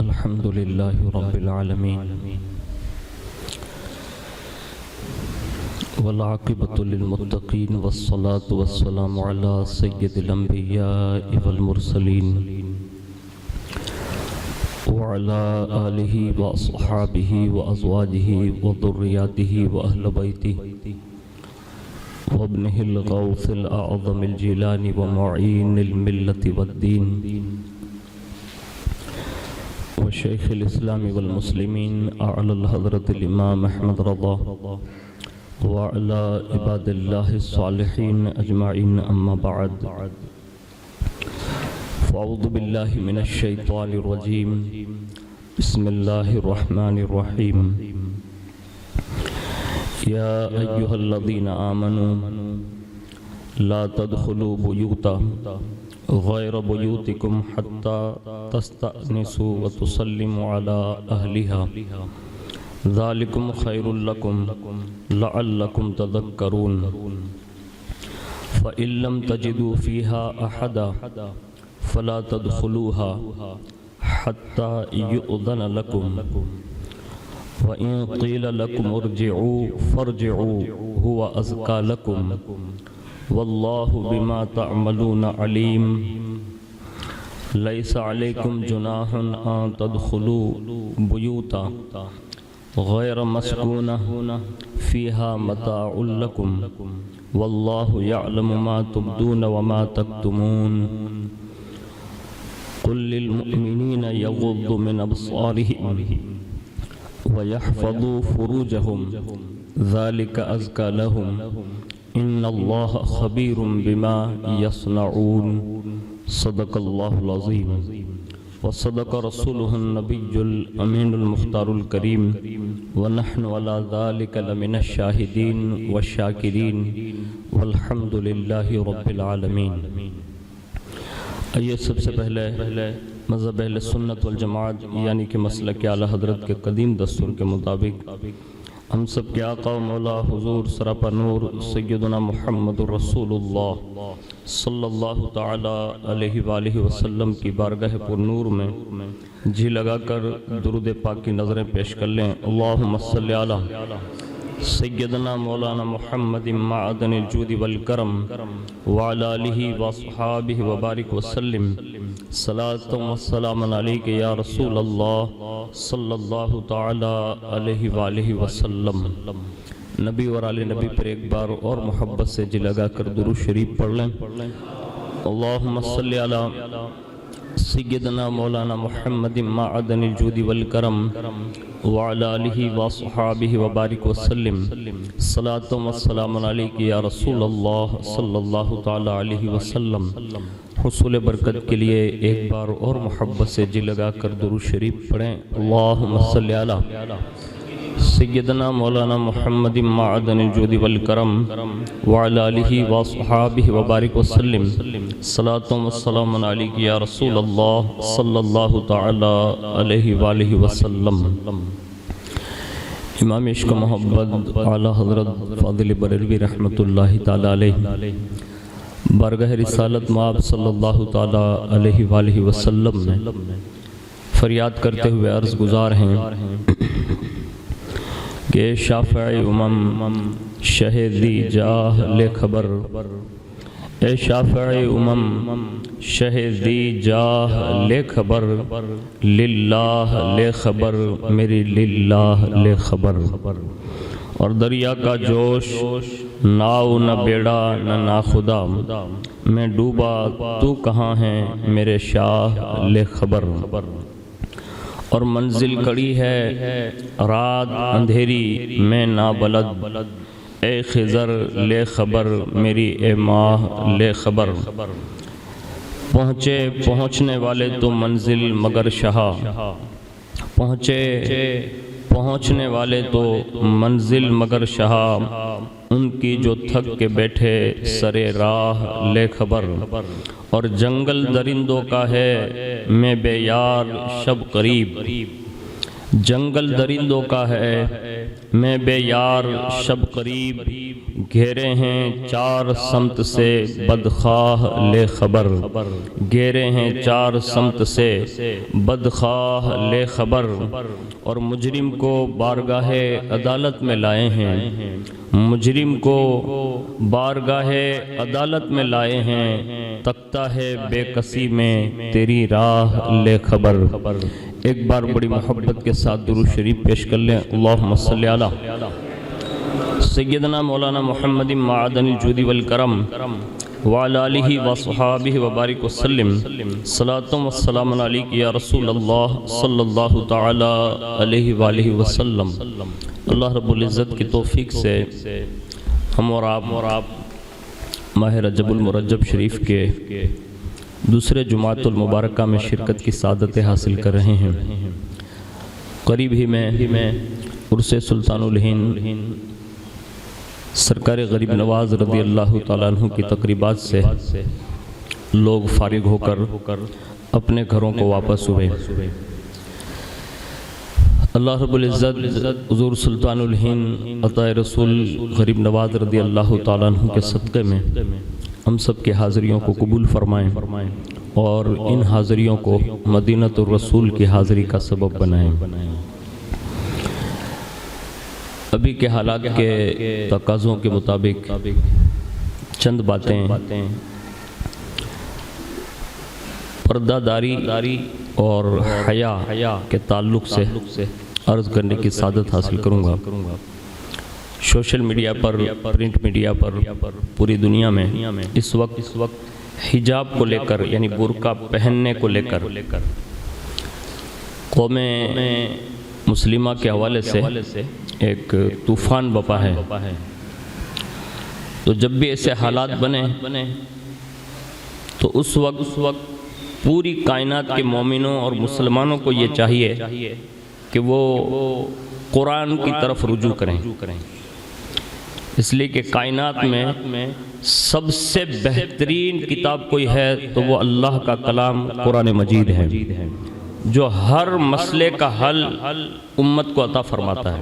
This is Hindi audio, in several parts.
अल्हम्दुलिल्लाहि रब्बिल आलमीन वल आक़िबतु लिल मुत्तक़ीन वस्सलातु वस्सलामु अला सय्यिदिल अंबियाइ वल मुरसलीन व अला आलिहि व अस्हाबिहि व अज़वाजिहि व ज़ुर्रिय्यातिहि व अहल बैतिहि व इब्निहिल गौसिल आज़मिल जिलानी व मुईनिल मिल्लति वद्दीन व शेखिल इस्लामी वल मुस्लिमीन अअलल हज़रतिल इमाम अहमद रज़ा व अला इबादिल्लाहि स्सालिहीन अजमाइन अम्मा बअद फ़अऊज़ु बिल्लाहि मिनश शैतानिर रजीम बिस्मिल्लाहिर रहमानिर रहीम या अय्युहल्लज़ीना आमनू ला तदखुलू बुयूता गैर बुयूतिकुम हत्ता तस्तअनिसू व तुसल्लिमू अला अहलिहा ज़ालिकुम खैरुल लकुम लअल्लकुम तज़क्करून फ़इन लम तजिदू फ़ीहा अहदा फ़ला तदखुलूहा हत्ता युअज़न लकुम व इन क़ील लकुम इरजिऊ फ़रजिऊ हुवा अज़का लकुम वल्लाहु बिमा तअमलून अलीम लैसा अलैकुम जुनाहुन अन तदखुलू बुयूता गैर मस्कूना फ़ीहा मताउल लकुम वल्लाहु यअलमु मा तुब्दून व मा तक्तुमून कुल लिल मुअमिनीना यग़ुद्दू मिन अब्सारिहिम व यहफ़ज़ू फ़ुरूजहुम ज़ालिका अज़का लहुम इन्नल्लाह ख़बीरुम बिमा यस्नऊन सदक़ल्लाहुल अज़ीम व सदक़ रसूलुहुन नबियुल अमीनुल मुख़्तारुल करीम व नहनु अला ज़ालिका लमिनश शाहिदीन व शाकिरीन वल्हम्दुलिल्लाहि रब्बिल आलमीन। आइए सबसे पहले मज़हब अहले सुन्नत वल जमाअत यानी कि मसलक आला हज़रत के कदीम दस्तूर के मुताबिक हम सब के आका व मौला हुज़ूर सरापा नूर सय्यदुना मुहम्मदुर रसूलुल्लाह सल्लल्लाहु ताला अलैहि वालिहि वसल्लम की बारगाह पुर नूर में जी लगाकर दुरूद पाक की नज़रें पेश कर लें। अल्लाहुम्मा सल्लि अला सय्यदना मौलाना मुहम्मद माअदनिल जूदि वल करम व अला आलिहि व अस्हाबिहि व बारिक वसल्लिम सलातु व सलामन अलैका या रसूल अल्लाह सल्लल्लाहु ताला अलैहि वालिहि वसल्लम। नबी और आले नबी पर एक बार और मोहब्बत से जी लगा कर दुरूद शरीफ पढ़ लें। अल्लाहुम्मा सल्लि अला सय्यदना मौलाना मुहम्मद माअदनिल जूदि वल करम व अला आलिहि व अस्हाबिहि व बारिक वसल्लिम सलातु व सलामन अलैका या रसूल अल्लाह सल्लल्लाहु ताला अलैहि वसल्लम। हुसूल बरकत के लिए एक बार और मोहब्बत से जी लगा कर दुरूद शरीफ पढ़ें। अल्लाहुम्मा सल्लि अला सय्यदना मौलाना मुहम्मद माअदनिल जूदि वल करम व अला आलिहि व अस्हाबिहि व बारिक वसल्लिम सलातु व सलामुन अलैका या रसूल अल्लाह सल्लल्लाहु ताला अलैहि वालिहि वसल्लम। इमाम इश्क मोहब्बत आला हज़रत फ़ाज़िल बरेलवी रहमतुल्लाहि ताला अलैहि बारगाह रिसालत माब सल्लल्लाहु ताला अलैहि वालिहि वसल्लम में फरियाद करते हुए अर्ज़ गुज़ार हैं कि शाफ़िई उमम शहीदी जाह ले खबर, ए शाफ़िई उमम शहीदी जाह ले खबर, लिल्लाह ले खबर मेरी लिल्लाह ले खबर। और दरिया का जोश नाव न बेड़ा न नाखुदा, मैं डूबा तू कहाँ है मेरे शाह ले खबर। और मंजिल कड़ी है रात अंधेरी में ना बलद, ए खिज़र ले खबर मेरी ए माह ले खबर। पहुँचे पहुँचने वाले तो मंजिल मगर शाह, पहुँचने वाले तो मंजिल मगर शाह, उनकी जो थक के बैठे सरे राह ले खबर। और जंगल दरिंदों का है मैं बेयार शब करीब, जंगल दरिंदों का है, मैं बेयार शब करीब, घेरे हैं चार समत से बदखाह ले खबर, घेरे हैं चार समत से बदखाह ले खबर, और मुजरिम को बारगाहे अदालत में लाए हैं, मुजरिम को बारगाहे अदालत में लाए हैं, तख्ता है बेकसी में तेरी राह ले खबर। एक बार बड़ी मोहब्बत के साथ दुरूद शरीफ पेश कर लें। अल्लाहुम्मा सल्ली अला सय्यदना मौलाना मुहम्मद मादनिल जुदी वल करम व अला आलिहि व सहाबिहि व बारिक वसल्लम। सलातु व सलाम अलैका या रसूल अल्लाह सल्लल्लाहु तआला अलैहि व आलिहि वसल्लम। अल्लाह रब्बुल इज़्ज़त की तौफीक से हम और आप माह रजबुल मुरज्जब शरीफ के दूसरे जुमातुल मुबारका में शिरकत की सादतें हासिल कर रहे हैं। करीब ही में उर्से सुल्तानुल हिंद सरकार गरीब नवाज रज़ी अल्लाह तआला अन्हु की तकरीबात से लोग फारिग होकर अपने घरों को वापस हुए। अल्लाह रब्बुल इज़्ज़त हुज़ूर सुल्तानुल हिंद अता रसूल गरीब नवाज रज़ी अल्लाह तआला अन्हु के सदक़े में हम सब के हाज़रियों को कबूल फरमाएँ और इन हाज़रियों को मदीनतुर रसूल की हाज़री का सबब बनाएँ। अभी के हालात के तकाज़ों के मुताबिक चंद बातें पर्दादारी और हया के ताल्लुक़ से अर्ज़ करने की सादत हासिल करूँगा। सोशल मीडिया पर, प्रिंट मीडिया पर, पूरी दुनिया में इस वक्त हिजाब को लेकर यानी बुर्का पहनने को लेकर कौमे मुस्लिमा के हवाले से एक तूफ़ान बपा है। तो जब भी ऐसे हालात बने तो उस वक्त पूरी कायनात के मोमिनों और मुसलमानों को ये चाहिए कि वो कुरान की तरफ रुजू करें, इसलिए कि कायनात में सबसे बेहतरीन किताब कोई है तो वो अल्लाह का कलाम कुरान मजीद है, जो हर मसले का हल उम्मत को अता फरमाता है।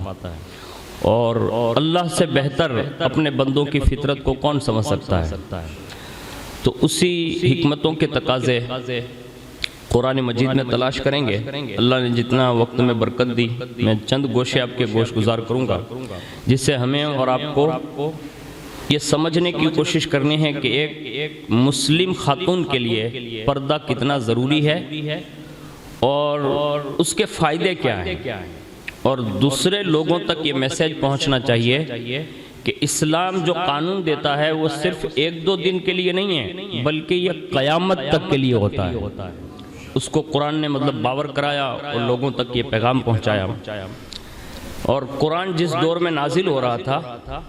और अल्लाह से बेहतर अपने बंदों की फितरत को कौन समझ सकता है। तो उसी हिकमतों के तकाज़े कुरान मजीद में तलाश करेंगे। अल्लाह ने जितना वक्त में बरकत दी, मैं चंद गोशे आपके गोश गुजार करूँगा, जिससे हमें और आपको ये समझने की कोशिश करनी है कि एक मुस्लिम खातून के लिए पर्दा कितना ज़रूरी है और उसके फ़ायदे क्या हैं, और दूसरे लोगों तक ये मैसेज पहुंचना चाहिए कि इस्लाम जो कानून देता है वो सिर्फ 1-2 दिन के लिए नहीं है, बल्कि ये क़यामत तक के लिए होता है। उसको कुरान ने मतलब बावर कराया और लोगों तक ये पैगाम पहुंचाया। और कुरान जिस दौर में नाजिल हो रहा था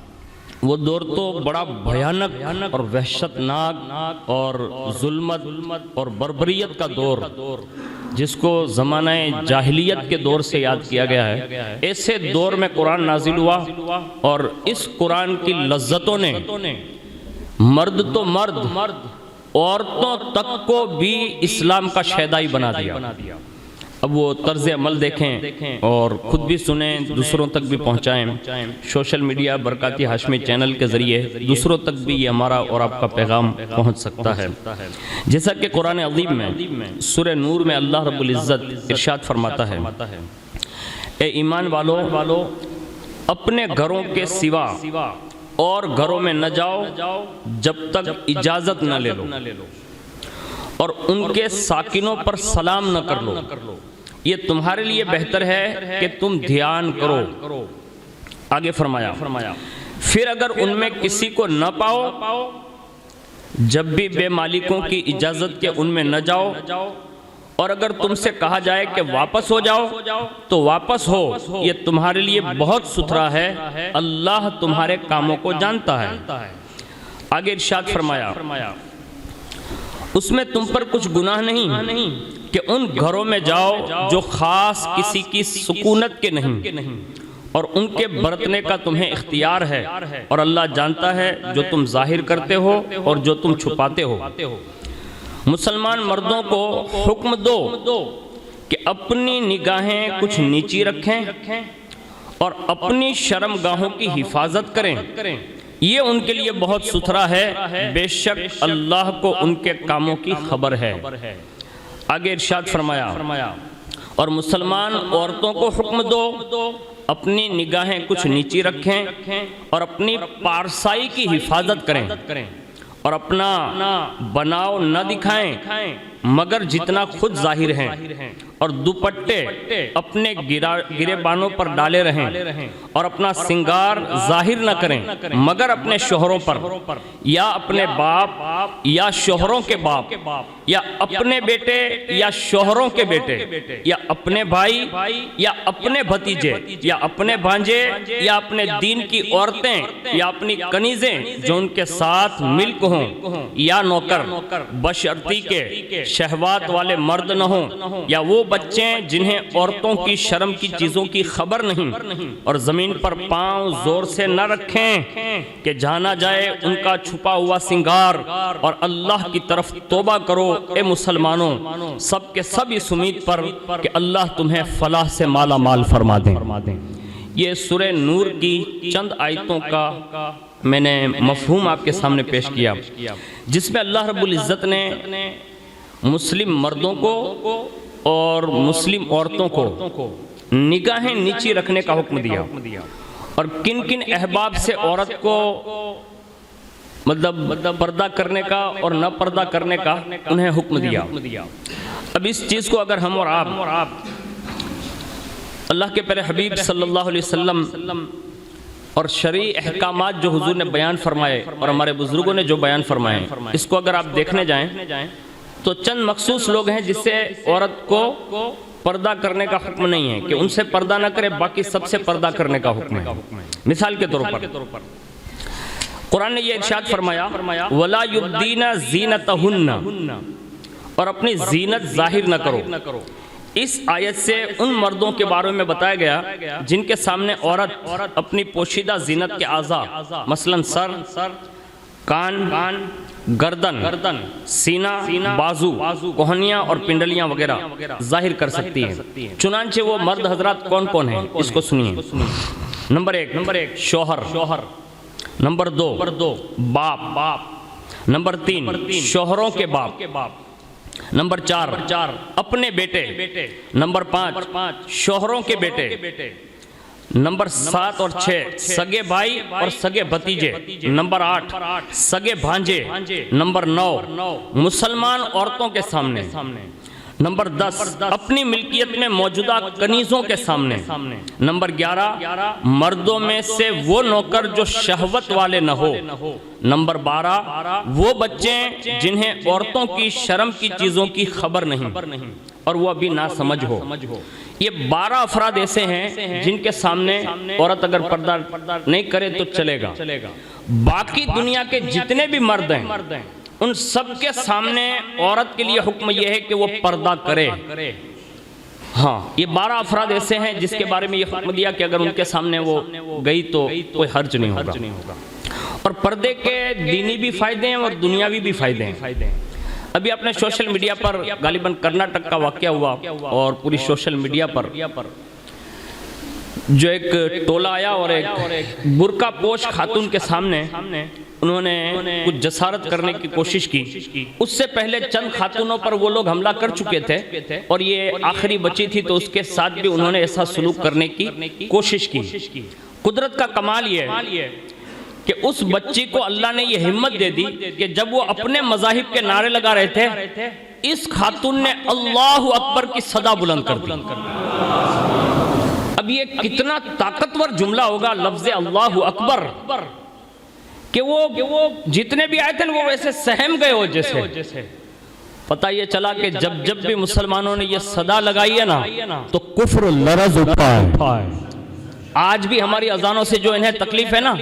वो दौर तो बड़ा भयानक और वहशतनाक और जुल्मत और बर्बरियत का दौर, जिसको ज़माने जाहिलियत के दौर से याद किया गया है। ऐसे दौर में कुरान नाजिल हुआ और इस कुरान की लज्जतों ने मर्द तो मर्द औरतों तक को भी इस्लाम का शहदाई बना दिया। अब वो तर्ज अमल देखें और ख़ुद भी सुने, दूसरों तक भी पहुँचाएँ। Social media Barkati Hashmi channel के ज़रिए दूसरों तक भी ये हमारा और आपका पैगाम पहुँच सकता है। जैसा कि कुरान अज़ीम में सूरह नूर में अल्लाह रब्बुल इज़्ज़त इरशाद फरमाता है, ए ईमान वालों अपने घरों के सिवा और घरों में न जाओ जब तक इजाज़त न ले लो, और उनके साकिनों पर सलाम न कर लो। ये तुम्हारे लिए बेहतर है कि तुम ध्यान करो। आगे फरमाया फिर अगर उनमें किसी को न पाओ, जब भी बेमालिकों की इजाज़त के उनमें न जाओ, और अगर तुमसे कहा जाए कि वापस हो जाओ तो वापस हो, ये तुम्हारे लिए बहुत सुथरा है, अल्लाह तुम्हारे कामों को जानता है। आगे इरशाद फरमाया उसमें तुम पर कुछ गुनाह नहीं कि उन घरों में जाओ जो खास किसी की सुकूनत के नहीं, और उनके बरतने का तुम्हें इख्तियार है, और अल्लाह जानता है जो तुम जाहिर करते हो और जो तुम छुपाते हो। मुसलमान मर्दों को हुक्म दो कि अपनी निगाहें कुछ नीची रखें और अपनी शर्मगाहों की हिफाजत करें। ये उनके लिए बहुत सुथरा है, बेशक अल्लाह को उनके कामों की खबर है। आगे इरशाद फरमाया, और मुसलमान औरतों को हुक्म दो अपनी निगाहें कुछ नीची रखें और अपनी पारसाई की हिफाजत करें और अपना बनाव न दिखाएं मगर जितना खुद जाहिर हैं, और दुपट्टे अपने गिरेबानों पर डाले रहें और अपना सिंगार जाहिर न करें मगर अपने शोहरों पर या अपने बाप या शोहरों के बाप या अपने बेटे या शोहरों के बेटे या अपने भाई या अपने भतीजे या अपने भांजे या अपने दीन की औरतें या अपनी कनीजें जो उनके साथ मिल्क हों या नौकर, बशर्ती के शहवात वाले मर्द न हों या वो बच्चे जिन्हें औरतों की शर्म की चीजों की खबर नहीं, और जमीन पर पांव जोर से न रखें कि जाना जाए उनका छुपा हुआ सिंगार, और अल्लाह की तरफ तौबा करो ए मुसलमानों, सब के सब इस उम्मीद पर कि अल्लाह तुम्हें फलाह से माला माल फरमा दें। ये सूरह नूर की चंद आयतों का मैंने मफहूम आपके सामने पेश किया, जिसमें अल्लाह रब्बुल इज़्ज़त ने मुस्लिम मर्दों को और मुस्लिम औरतों को निगाहें नीची रखने का हुक्म दिया, और किन किन अहबाब से औरत को मतलब पर्दा करने का और न पर्दा करने का उन्हें हुक्म दिया। अब इस चीज़ को अगर हम और आप अल्लाह के प्यारे हबीब सल्लल्लाहु अलैहि वसल्लम और शरई अहकामात जो हुजूर ने बयान फरमाए और हमारे बुजुर्गों ने जो बयान फरमाए, इसको अगर आप देखने जाएं तो चंद मखसूस लोग हैं जिससे औरत को पर्दा करने का हुक्म नहीं है कि उनसे पर्दा ना करे, बाकी सबसे पर्दा करने का हुक्म है। मिसाल के तौर पर कुरान ने ये इरशाद फरमाया, वला युब्दीना ज़ीनतहुन्ना, और अपनी जीनत जाहिर न करो। इस आयत से उन मर्दों के बारे में बताया गया जिनके सामने औरत अपनी पोशीदा जीनत के आज़ा मसलन सर, कान, गर्दन, सीना, बाजू, कोहनियाँ और पिंडलियाँ वगैरह जाहिर कर सकती है। चुनांचे वो मर्द हजरात कौन कौन है, इसको सुनिए। नंबर एक शोहर, नंबर 2 बाप, नंबर 3 शोहरों के बाप, नंबर 4 अपने बेटे, नंबर 5 शोहरों के बेटे, नंबर 7 और 6 सगे भाई और सगे भतीजे, नंबर 8 सगे भांजे, नंबर 9 मुसलमान औरतों के सामने, नंबर 10 अपनी मिल्कियत में मौजूदा कनीजों के सामने, नंबर 11 मर्दों में से वो नौकर जो शहवत वाले न हो, नंबर 12 वो बच्चे जिन्हें औरतों की शर्म की चीजों की खबर नहीं और वो अभी ना समझ हो। ये 12 अफराद ऐसे हैं जिनके सामने औरत अगर पर्दा नहीं करे तो चलेगा। बाकी दुनिया के जितने भी मर्द हैं उन सब के सामने औरत के लिए हुक्म यह है कि वो पर्दा करे। हाँ, ये 12 अफराद ऐसे हैं जिसके बारे में ये हुक्म दिया कि अगर उनके सामने वो गई तो कोई हर्ज नहीं होगा। और पर्दे के दीनी भी फायदे हैं और दुनियावी भी फायदे हैं। अभी आपने सोशल मीडिया पर गालिबन कर्नाटक का वाकया हुआ और पूरी सोशल मीडिया पर जो एक टोला आया और एक बुर्का पोश खातून के सामने उन्होंने कुछ जसारत करने की कोशिश की। उससे पहले चंद खातूनों पर वो लोग हमला कर चुके थे और ये आखिरी बची थी तो उसके साथ भी उन्होंने ऐसा सलूक करने की कोशिश की। कुदरत का कमाल ये कि उस बच्ची को अल्लाह ने ये हिम्मत दे दी कि जब वो अपने मज़ाहिब के नारे लगा रहे थे, इस खातून ने अल्लाहु अकबर की सदा बुलंद कर दी। अब ये कितना ताकतवर जुमला होगा लफ्ज़ अल्लाहु अकबर कि वो जितने भी आए थे वो वैसे सहम गए हो जैसे। पता ये चला कि जब भी मुसलमानों ने ये सदा लगाई है ना तो कुफ्र लरज़ उठा है। आज भी हमारी अजानों से जो इन्हें तकलीफ है ना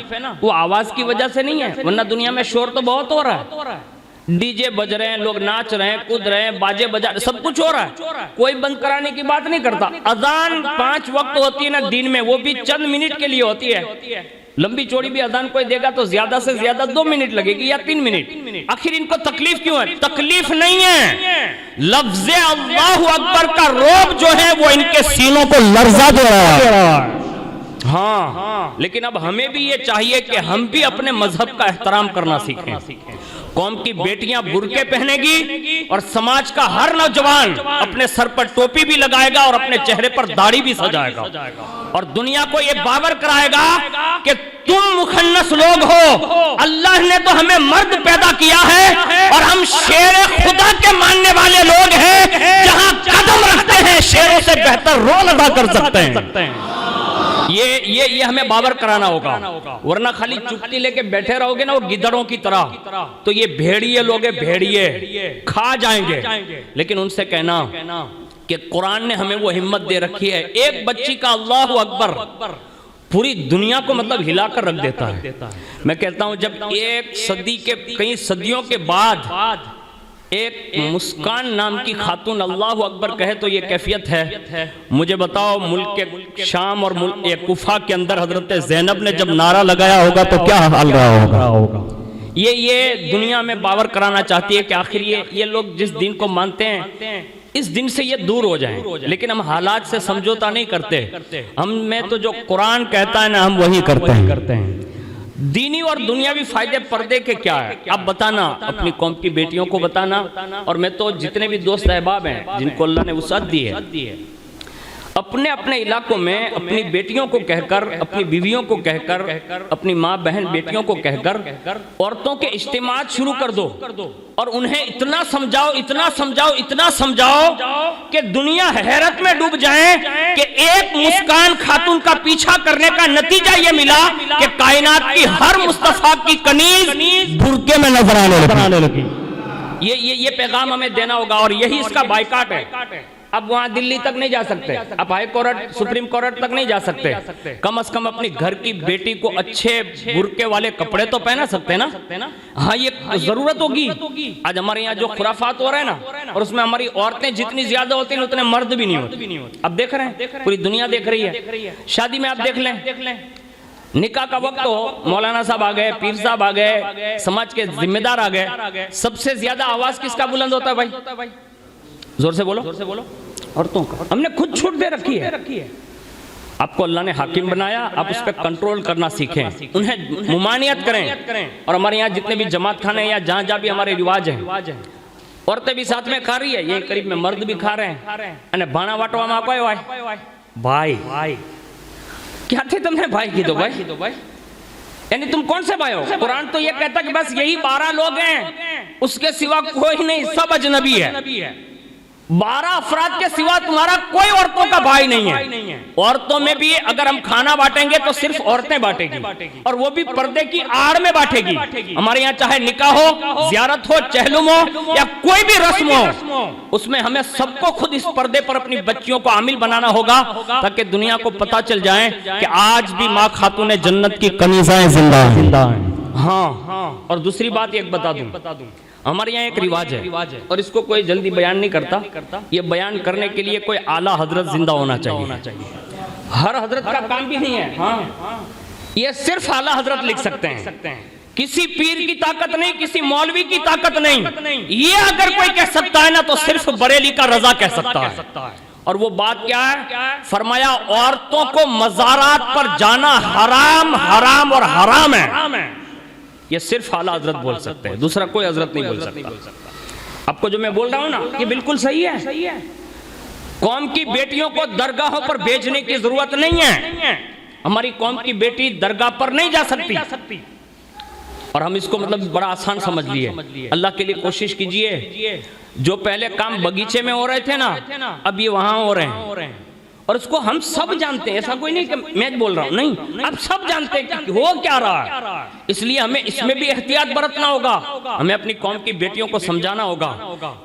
वो आवाज की वजह से नहीं है, वरना दुनिया में शोर तो बहुत हो रहा है। डीजे बज रहे हैं, लोग नाच रहे हैं, कूद रहे हैं, बाजे बजा, सब कुछ हो रहा है। कोई बंद कराने की बात नहीं करता। अजान 5 वक्त होती है ना दिन में, वो भी चंद मिनट के लिए होती है। लंबी चौड़ी भी अजान कोई देगा तो ज्यादा से ज्यादा 2 मिनट लगेगी या 3 मिनट। आखिर इनको तकलीफ क्यों है? तकलीफ नहीं है, लफ्ज़ अल्लाहु अकबर का रोब जो है वो इनके सीनों को लर्जा दे रहा है। हाँ, लेकिन अब हमें भी ये चाहिए कि हम भी अपने मजहब का एहतराम करना सीखें। कौम की बेटियां बुर्के पहनेगी और समाज का हर नौजवान अपने सर पर टोपी भी लगाएगा और अपने चेहरे पर दाढ़ी भी सजाएगा और दुनिया को ये बावर कराएगा कि तुम मुखन्नस लोग हो, अल्लाह ने तो हमें मर्द पैदा किया है और हम शेर खुदा के मानने वाले लोग हैं, जहां कदम रखते हैं शेरों से बेहतर रोल अदा कर सकते हैं। ये हमें बावर कराना होगा, वरना खाली चुप्पी लेके बैठे रहोगे ना वो गिदड़ों की तरह, तो ये भेड़िए लोग भेड़िए खा जाएंगे। लेकिन उनसे कहना कि कुरान ने हमें वो हिम्मत दे रखी है, एक बच्ची का अल्लाहु अकबर पूरी दुनिया को मतलब हिलाकर रख देता है। मैं कहता हूं जब एक सदी के कई सदियों के बाद एक मुस्कान नाम की खातून अल्लाहु अकबर कहे तो ये कैफियत है। मुझे बताओ मुल्क के शाम और मुल्क कुफा के अंदर हजरत ज़ैनब ने जब नारा लगाया होगा तो क्या हाल रहा होगा। ये दुनिया में बावर कराना चाहती है कि आखिर ये लोग जिस दिन को मानते हैं इस दिन से ये दूर हो जाएं। लेकिन हम हालात से समझौता नहीं करते, हम में तो जो कुरान कहता है ना हम वही करते हैं। दीनी और दुनियावी फायदे पर्दे के क्या है आप बताना, अपनी कौम की बेटियों को बताना। और मैं तो जितने भी दोस्त अहबाब हैं जिनको अल्लाह ने वुसअत दी है, अपने अपने इलाकों में अपनी बेटियों को कहकर, अपनी बीवियों को कहकर, अपनी माँ बहन बेटियों को कहकर औरतों के इज्तिमात शुरू कर दो और उन्हें इतना समझाओ कि दुनिया हैरत में डूब जाए कि एक मुस्कान खातून का पीछा करने का नतीजा ये मिला कि कायनात की हर मुस्तफा की कनीज बुर्के में नजर आने लगी। ये पैगाम हमें देना होगा और यही इसका बाइकाट है। अब वहां दिल्ली तक नहीं जा सकते, अब हाई कोर्ट सुप्रीम कोर्ट तक नहीं जा सकते, कम से कम अपनी घर की बेटी को अच्छे बुर्के वाले कपड़े तो पहना सकते ना। हाँ ये जरूरत होगी। आज हमारे यहाँ जो खुराफात हो रहे हैं ना, और उसमें हमारी औरतें जितनी ज्यादा होती हैं उतने मर्द भी नहीं होते। अब देख रहे हैं, पूरी दुनिया देख रही है। शादी में आप देख लें, निकाह का वक्त हो, मौलाना साहब आ गए, पीर साहब आ गए, समाज के जिम्मेदार आ गए, सबसे ज्यादा आवाज किसका बुलंद होता है भाई? जोर से बोलो। औरतों का। हमने खुद छूट दे रखी है। आपको अल्लाह ने हाकिम बनाया, आप उस पर कंट्रोल करना सीखें, उन्हें मुमानियत करें। और हमारे यहाँ जितने भी जमात खाने या जहाँ भी हमारे रिवाज हैं, औरतें भी साथ में खा रही है, ये करीब में मर्द भी खा रहे हैं। भाना वाटवा में भाई क्या थे तुमने भाई की दो भाई, यानी तुम कौन से भाई हो? कुरान तो ये कहता कि बस यही 12 लोग हैं, उसके सिवा कोई नहीं, सब अजनबी है। 12 अफराद के सिवा तुम्हारा कोई औरतों का भाई नहीं है। औरतों में भी अगर हम खाना बांटेंगे तो सिर्फ औरतें बांटेगी और वो भी पर्दे की आड़ में बांटेगी। हमारे यहाँ चाहे निकाह हो, जियारत हो, चहलुम हो या कोई भी रस्म हो, उसमें हमें सबको खुद इस पर्दे पर अपनी बच्चियों को आमिल बनाना होगा ताकि दुनिया को पता चल जाए कि आज भी माँ खातून जन्नत की कनीज़ाएं जिंदा हैं। हाँ, और दूसरी बात एक बता दूं, हमारे यहाँ एक रिवाज है और इसको कोई जल्दी बयान नहीं करता। ये बयान करने के लिए कोई आला हजरत जिंदा होना चाहिए। हर हजरत का काम भी नहीं है। हाँ, ये सिर्फ आला हजरत लिख सकते हैं। किसी पीर की ताकत नहीं, किसी मौलवी की ताकत नहीं। ये अगर कोई कह सकता है ना तो सिर्फ बरेली का रजा कह सकता है। और वो बात क्या है? फरमाया औरतों को मज़ारात पर जाना हराम और हराम है। ये सिर्फ आला हजरत बोल सकते हैं, दूसरा कोई हजरत नहीं बोल सकता। आपको जो मैं बोल रहा हूं ना ये बिल्कुल सही है। कौम की बेटियों को दरगाहों पर भेजने की जरूरत नहीं है। हमारी कौम की बेटी दरगाह पर नहीं जा सकती और हम इसको मतलब बड़ा आसान समझ लिए। अल्लाह के लिए कोशिश कीजिए, जो पहले काम बगीचे में हो रहे थे ना, अब ये वहां हो रहे हैं। और उसको हम सब जानते हैं, ऐसा कोई नहीं कि मैं बोल रहा हूं, नहीं, अब सब जानते हैं कि हो क्या रहा है। इसलिए हमें इसमें भी एहतियात बरतना होगा। हमें अपनी कौम की बेटियों को समझाना होगा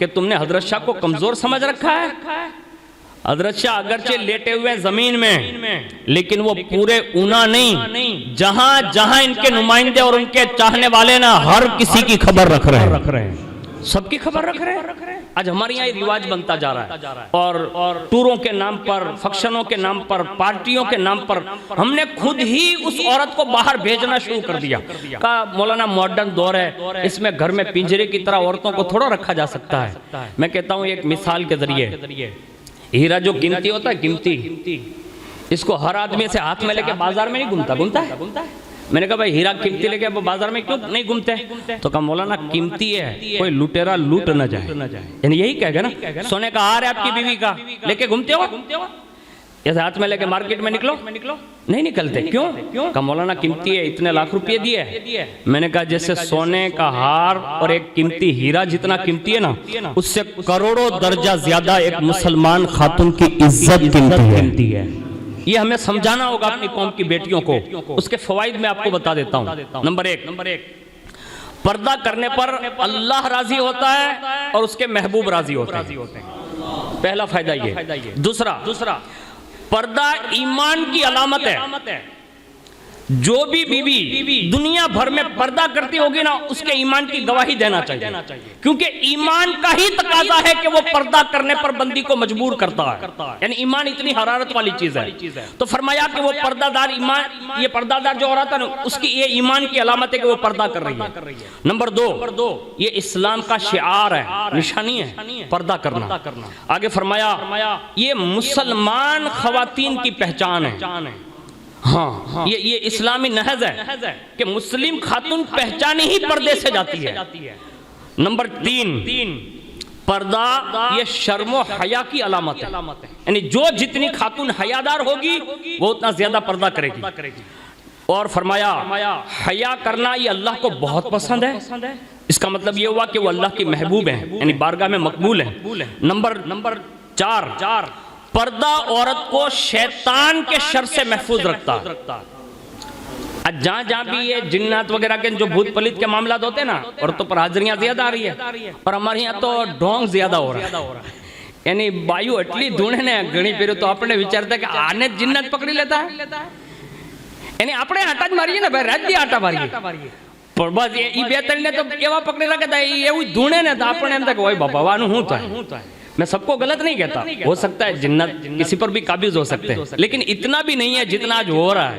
कि तुमने हजरत शाह को कमजोर समझ रखा है। हजरत शाह अगरचे लेटे हुए जमीन में, लेकिन वो पूरे ऊना नहीं, जहां जहां इनके नुमाइंदे और उनके चाहने वाले ना हर किसी की खबर रख रहे हैं, सबकी खबर रख रहे हैं। आज हमारे यहाँ रिवाज बनता जा रहा है और टूरों के नाम पर, फंक्शनों के नाम पर, पार्टियों के नाम पर हमने खुद ही उस औरत को बाहर भेजना शुरू कर दिया। कहा मौलाना मॉडर्न दौर है, इसमें घर में पिंजरे की तरह औरतों को थोड़ा रखा जा सकता है। मैं कहता हूँ एक मिसाल के जरिए, हीरा जो कीमती होता है, कीमती, इसको हर आदमी से हाथ में लेके बाजार में नहीं घूमता है। मैंने कहा भाई हीरा कीमती लेके अब बाजार में क्यों नहीं घूमते? तो कहा मौलाना कीमती है, कोई लुटेरा लूट न जाए, यानी यही कहेगा ना। सोने का हार है आपकी बीवी का, लेके घूमते हो, ऐसे हाथ में लेके मार्केट में निकलो, नहीं निकलते। क्यों? कहा मौलाना कीमती है, इतने लाख रुपए दिए। मैंने कहा जैसे सोने का हार और एक कीमती हीरा जितना कीमती है ना, उससे करोड़ों दर्जा ज्यादा एक मुसलमान खातून की इज्जत कीमती है। ये हमें समझाना होगा अपनी कौम की बेटियों को। उसके फवाइद में आपको बता देता हूँ। नंबर एक, पर्दा करने पर अल्लाह राजी होता है और उसके महबूब राजी होते हैं। पहला फायदा ये। दूसरा, पर्दा ईमान की अलामत है। जो भी बीवी दुनिया भर में पर्दा करती होगी ना, उसके ईमान की गवाही देना चाहिए, क्योंकि ईमान का ही तकाजा है कि वो पर्दा करने पर बंदी को मजबूर करता है। यानी ईमान इतनी हरारत वाली चीज है। तो फरमाया कि वो पर्दादार ईमान, ये पर्दादार जो औरत है ना, उसकी ये ईमान की अलामत है कि वो पर्दा कर रही है। नंबर दो, ये इस्लाम का शिआर है, निशानी है पर्दा करना। आगे फरमाया ये मुसलमान खवातीन की पहचान है। हाँ, ये इस्लामी नहज है कि मुस्लिम खातून पहचानी ही पर्दे से जाती है। नंबर 3, पर्दा ये शर्मो हया की अलामत है। यानी जो जितनी खातून हयादार होगी वो उतना ज्यादा पर्दा करेगी। और फरमाया हया करना ये अल्लाह को बहुत पसंद है। इसका मतलब ये हुआ कि वो अल्लाह की महबूब है, यानी बारगाह में मकबूल है। नंबर 4, पर्दा औरत को शैतान के शर से महफूज रखता है। जहाँ भी ये जिन्नात वगैरह के जो भूत पलित के मामला होते हैं ना, औरतों पर हाजिरियां ज्यादा आ रही है, और हमारे यहाँ तो ढोंग ज्यादा हो रहा है। यानी बायु एटली धूणे ने घणी पेरो तो अपने विचारता कि आने जिन्नत पकड़ी लेता है। यानी अपने आटा ज मारीए ना भाई, राज्य आटा मारीए, पर बस ये बेहतर ने तो एवा पकड़ी रखता है, ये धूणे ने तो अपने एम तक वही बाबा वानु हूँ था। मैं सबको गलत नहीं कहता, हो सकता है जिन्नत किसी पर भी काबिज हो सकते हैं, लेकिन इतना भी नहीं है जितना आज हो रहा है।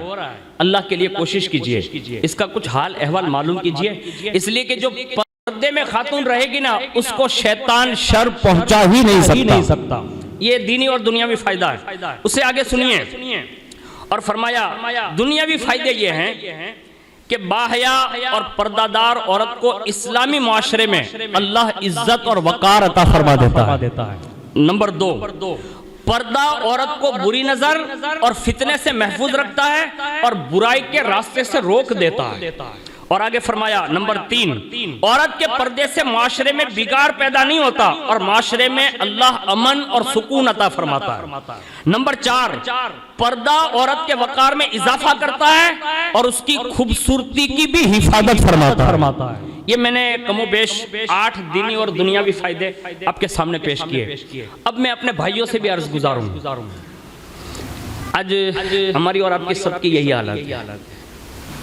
अल्लाह के लिए कोशिश कीजिए, इसका कुछ हाल अहवाल मालूम कीजिए, इसलिए कि जो पर्दे में खातून रहेगी ना, उसको शैतान शर पहुंचा ही नहीं सकता। ये दीनी और दुनियावी फायदा है। उससे आगे सुनिए, और फरमाया दुनियावी फायदे ये हैं कि बाहया और पर्दादार औरत को इस्लामी मुआशरे में अल्लाह इज्जत और वकार अता फरमा देता है। नंबर 2, पर्दा औरत को बुरी नजर और फितने से महफूज रखता है और बुराई के रास्ते से रोक देता है। और आगे फरमाया नंबर 3, औरत के पर्दे से माशरे में बिगाड़ पैदा नहीं होता और माशरे में अल्लाह अमन और सुकून अता फरमाता है। नंबर 4, पर्दा औरत के वकार में इजाफा करता है और उसकी खूबसूरती की भी हिफाजत फरमाता है। ये मैंने कमोबेश 8 दीनी और दुनियावी फायदे आपके सामने पेश किए। अब मैं अपने भाइयों से भी अर्ज गुजारूं, आज हमारी और आपकी सबकी यही हालत है।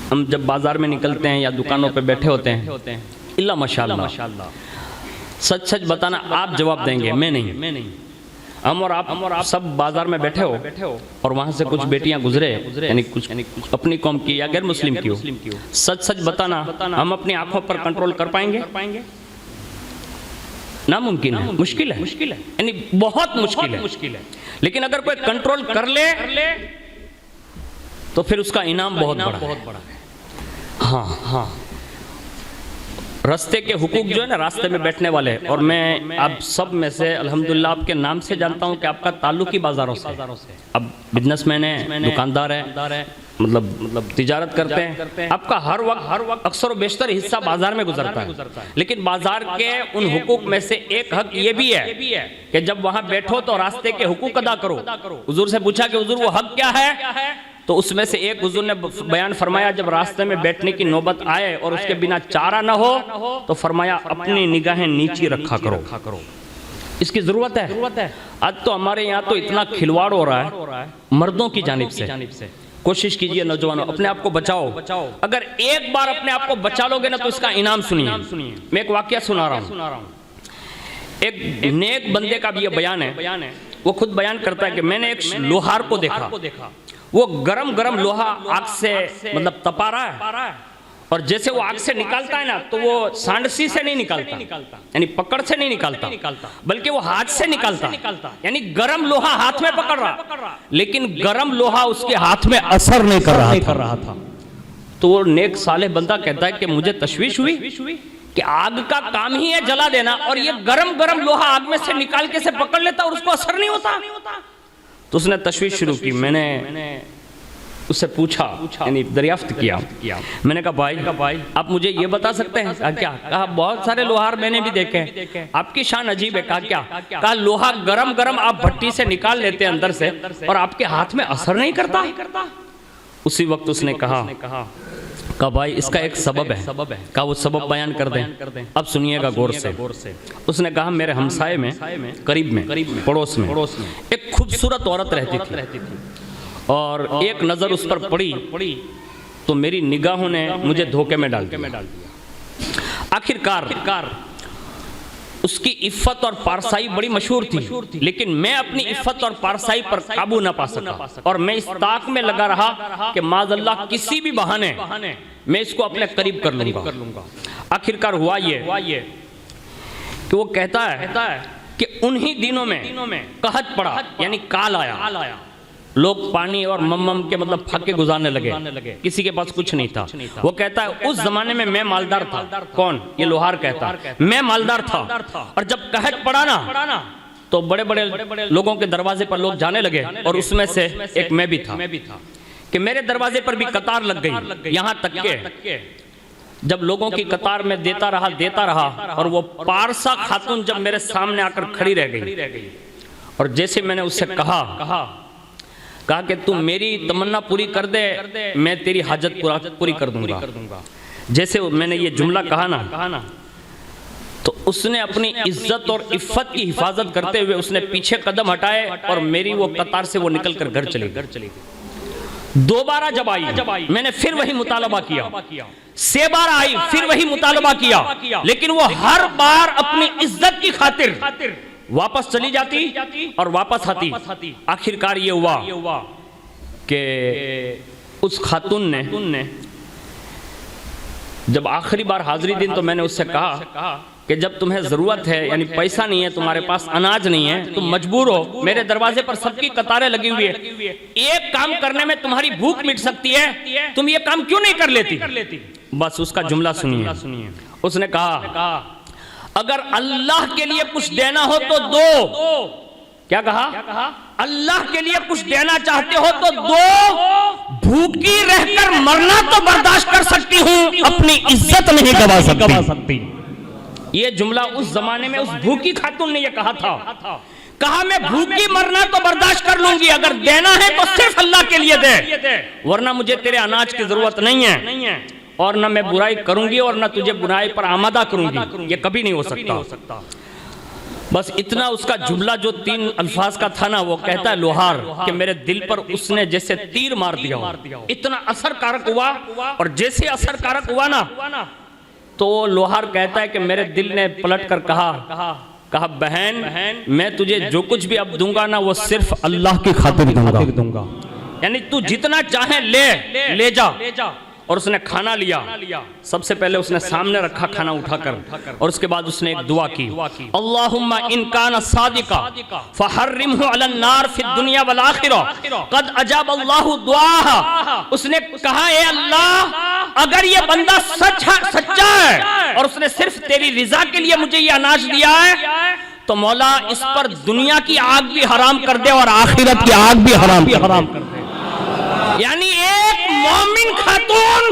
हम जब बाजार में निकलते हैं या दुकानों पे बैठे होते हैं, इल्ला माशाअल्लाह, सच बताना आप जवाब देंगे, मैं नहीं। हम और आप सब बाजार में बैठे हो और वहां से कुछ बेटियां गुजरे, यानी कुछ अपनी कौम की या गैर मुस्लिम की हो, सच बताना हम अपनी आंखों पर कंट्रोल कर पाएंगे? नामुमकिन है, मुश्किल है, यानी बहुत मुश्किल है। लेकिन अगर कोई कंट्रोल कर ले तो फिर उसका इनाम बहुत बड़ा है। हाँ, रास्ते के हुकूक जो है ना, रास्ते में बैठने वाले, और मैं आप सब में से अल्हम्दुलिल्लाह आपके नाम से जानता हूँ कि आपका ताल्लुक ही बाजारों से। अब बिजनेसमैन है, दुकानदार है, मतलब तिजारत करते हैं, आपका हर वक्त अक्सर और बेशतर हिस्सा बाजार में गुजरता है। लेकिन बाजार के उन हुकूक में से एक हक ये भी है कि जब वहां बैठो तो रास्ते के हुकूक अदा करो। हुजूर से पूछा कि हुजूर वो हक क्या है, तो उसमें से एक हुजूर ने बयान फरमाया, जब रास्ते में बैठने की नौबत आए और उसके बिना चारा न हो तो फरमाया अपनी निगाहें नीची रखा करो। इसकी जरूरत है। आज तो हमारे यहाँ तो इतना खिलवाड़ हो रहा है मर्दों की जानिब से। कोशिश कीजिए नौजवानों, अपने आप को बचाओ। अगर एक बार अपने आप को बचा लोगे ना तो इसका इनाम सुनिए। मैं एक वाकया सुना रहा हूँ। एक नेक बंदे का भी ये बयान है, वो खुद बयान करता है कि मैंने एक लोहार को देखा, वो गरम गरम लोहा आग से मतलब तपा रहा है, और जैसे वो आग से निकालता है ना, तो वो सांडसी से नहीं निकालता, यानी पकड़ से नहीं निकालता, बल्कि वो हाथ से निकालता, यानी गरम लोहा हाथ में पकड़ रहा, लेकिन गरम लोहा उसके हाथ में असर नहीं कर रहा था। तो वो नेक सालेह बंदा कहता है कि मुझे तशवीश हुई कि आग का काम ही है जला देना, और ये गरम गरम लोहा आग में से निकाल के से पकड़ लेता और उसको असर नहीं होता। तो उसने तशवीश शुरू की। मैंने उससे पूछा, यानी दरियाफ्त किया। मैंने कहा भाई आप मुझे ये बता सकते हैं? क्या? कहा बहुत सारे लोहार मैंने भी देखे हैं, आपकी शान अजीब है। कहा क्या? कहा लोहा गरम गरम आप भट्टी से निकाल लेते हैं अंदर से, और आपके हाथ में असर नहीं करता। उसी वक्त उसने कहा भाई इसका एक सबब है। कहा वो सबब बयान कर दें। अब सुनिएगा गौर से। उसने कहा मेरे हमसाये में करीब में पड़ोस में एक खूबसूरत औरत रहती थी, और एक नजर उस पर पड़ी तो मेरी निगाहों ने मुझे धोखे में डाल दिया। आखिरकार उसकी इफ़्फ़त और पारसाई बड़ी मशहूर थी, लेकिन मैं अपनी इफ़्फ़त और पारसाई पर काबू ना पा सका, और मैं इस ताक में लगा रहा कि माज़अल्लाह किसी भी बहाने मैं इसको अपने करीब कर लूंगा। आखिरकार हुआ ये कि वो कहता है कि उन्हीं दिनों में कहत पड़ा, यानी काल आया। लोग पानी और मम्मम के मतलब फाके गुजारने लगे, किसी के पास कुछ नहीं था। वो कहता है उस जमाने में मैं मालदार था। कौन? ये लोहार कहता है मैं मालदार था, और जब कहत पड़ा ना तो बड़े बड़े लोगों के दरवाजे पर लोग जाने लगे, और उसमें से एक मैं भी था कि मेरे दरवाजे पर भी कतार लग गई। यहाँ तक के जब लोगों की कतार में देता रहा, और वो पारसा खातून जब मेरे सामने आकर खड़ी रह गई, और जैसे मैंने उससे कहा कि तू मेरी तमन्ना पूरी कर दे, मैं तेरी हाजत पूरी कर दूंगा। जैसे मैंने ये जुमला कहा ना, तो उसने अपनी इज्जत और इफ़्फ़त की हिफाजत करते हुए उसने पीछे कदम हटाए, और मेरी वो कतार से वो निकल कर घर चली गई। दोबारा जब आई मैंने फिर वही मुतालबा किया, से बार आई फिर वही मुतालबा किया, लेकिन वो हर बार अपनी इज्जत की खातिर वापस चली जाती और वापस आती। आखिरकार ये हुआ कि उस खातून ने जब आखिरी बार हाजिरी दिन, तो मैंने उससे कहा कि जब तुम्हें जरूरत है, यानी पैसा नहीं है तुम्हारे पास, अनाज नहीं है, तुम मजबूर हो, मेरे दरवाजे पर सबकी कतारें लगी हुई है, एक काम करने में तुम्हारी भूख मिट सकती है, तुम ये काम क्यों नहीं कर लेती? बस उसका जुमला सुनिए। उसने कहा अगर अल्लाह के लिए कुछ देना हो तो दो। क्या कहा? अल्लाह के लिए कुछ देना चाहते हो तो दो। भूखी रहकर मरना तो बर्दाश्त कर सकती हूँ, अपनी इज्जत नहीं गवा सकती। ये जुमला उस जमाने में उस भूखी खातून ने ये कहा था। कहा मैं भूखी मरना तो बर्दाश्त कर लूंगी, अगर देना है तो सिर्फ अल्लाह के लिए दे, वरना मुझे तेरे अनाज की जरूरत नहीं है, और न मैं बुराई करूंगी और न तुझे बुराई पर आमादा करूंगी। ये कभी नहीं हो सकता। बस इतना उसका जुमला जो 3 अल्फाज का था ना, वो कहता है लोहार कि मेरे दिल पर उसने जैसे तीर मार दिया। इतना असर कारक हुआ, और जैसे असर कारक हुआ ना, तो लोहार कहता है कि मेरे दिल ने पलट कर कहा बहन मैं तुझे जो कुछ भी अब दूंगा ना, वो सिर्फ अल्लाह की खातिर दूंगा, यानी तू जितना चाहे ले जा। और उसने खाना लिया, सबसे पहले उसने सामने रखा खाना उठाकर, और उसके बाद उसने एक दुआ की, अल्लाहुम्मा इन काना सादिका फहर्रिमहु अलन नार फिद दुनिया वल आखिरा कद अजाब अल्लाहु दुआहा। उसने कहा ए अल्लाह, अगर ये बंदा सच्चा है और उसने सिर्फ तेरी रिजा के लिए मुझे ये अनाज दिया है, तो मौला इस पर दुनिया की आग भी हराम कर दे और आखिरत की आग भी हराम कर दे। यानी एक मोमिन खातून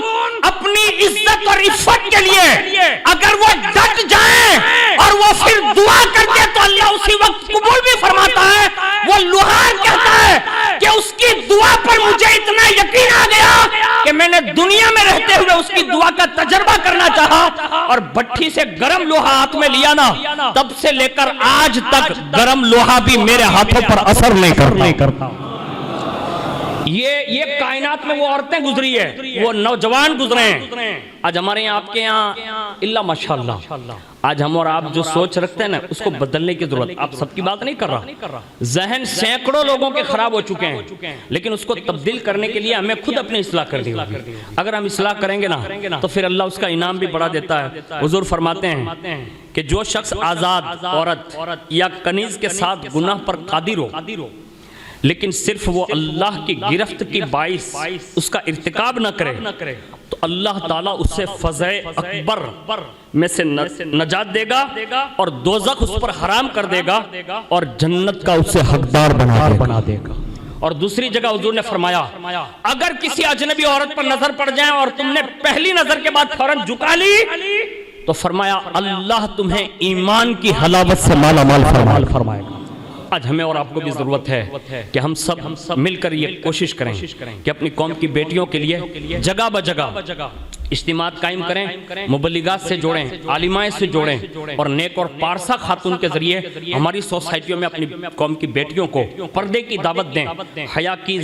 अपनी इज्जत और इफ़्फ़त के लिए अगर वो डट जाए और वो फिर दुआ करते तो अल्लाह उसी वक्त कबूल भी फरमाता है। वो लोहार कहता है कि उसकी दुआ पर मुझे इतना यकीन आ गया कि मैंने दुनिया में रहते हुए उसकी दुआ का तजर्बा करना चाहा, और भट्टी से गरम लोहा हाथ में लिया ना, तब से लेकर आज तक गरम लोहा भी मेरे हाथों पर असर नहीं करता। ये कायनात में वो औरतें गुजरी है, वो नौजवान गुजरे हैं। आज हमारे यहाँ, आपके यहाँ इल्ला माशाअल्लाह आज हम और आप जो सोच रखते हैं ना, उसको बदलने की जरूरत। आप सबकी बात नहीं कर रहा, जहन सैकड़ों लोगों के खराब हो चुके हैं, लेकिन उसको तब्दील करने के लिए हमें खुद अपनी इस्लाह करनी होगी। अगर हम इस्लाह करेंगे ना तो फिर अल्लाह उसका इनाम भी बढ़ा देता है। हुजूर फरमाते हैं कि जो शख्स आजाद औरत या कनीज के साथ गुनाह पर कादिर हो, लेकिन सिर्फ वो अल्लाह की गिरफ्त की बाइस उसका इर्तिकाब न करे, तो अल्लाह ताला उससे फज़े अकबर में से नजात देगा और दोज़ख उस पर हराम कर देगा और जन्नत का उससे हकदार बना देगा। और दूसरी जगह हुजूर ने फरमाया, अगर किसी अजनबी औरत पर नजर पड़ जाए और तुमने पहली नजर के बाद फौरन झुका ली, तो फरमाया अल्लाह तुम्हें ईमान की हलावत से मालामाल फरमाएगा। आज हमें और आपको भी जरूरत है कि हम सब मिलकर ये कोशिश करें कि अपनी कौम की बेटियों के लिए जगह ब जगह इज्तिमात कायम करें, मुबल्लिगात से जोड़ें, आलिमाएं से जोड़ें और नेक और पारसा खातून के जरिए हमारी सोसाइटियों में अपनी कौम की बेटियों को पर्दे की दावत दें, हया की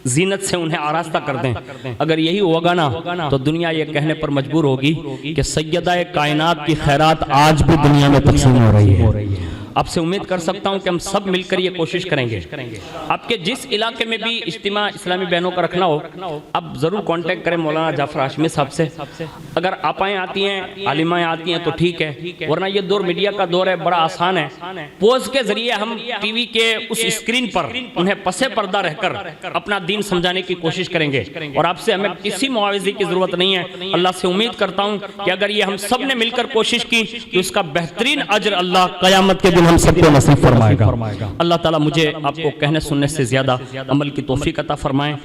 जीनत से उन्हें आरास्ता कर दें। अगर यही होगा ना तो दुनिया ये कहने पर मजबूर होगी कि सैयदा कायनात की खैरात आज भी दुनिया में तकसीम हो रही है। आपसे उम्मीद कर सकता हूं कि हम सब मिलकर ये कोशिश करेंगे। आपके जिस इलाके में भी इज्तिमा इस्लामी बहनों का रखना हो, आप जरूर कांटेक्ट करें मौलाना जाफर हाशमी साहब से। अगर आपाएं आती हैं, आलिमाएं आती हैं तो ठीक है, वरना ये दौर मीडिया का दौर है, बड़ा आसान है। पोज के जरिए हम टीवी के उस स्क्रीन पर उन्हें पसे पर्दा रहकर अपना दीन समझाने की कोशिश करेंगे। और आपसे हमें किसी मुआवजे की जरूरत नहीं है। अल्लाह से उम्मीद करता हूँ कि अगर ये हम सब ने मिलकर कोशिश की तो उसका बेहतरीन अजर अल्लाह क़यामत के दिन हम सबको नसीब फरमाएगा। अल्लाह ताला मुझे आपको कहने सुनने से ज्यादा अमल की तौफीक अता फरमाए।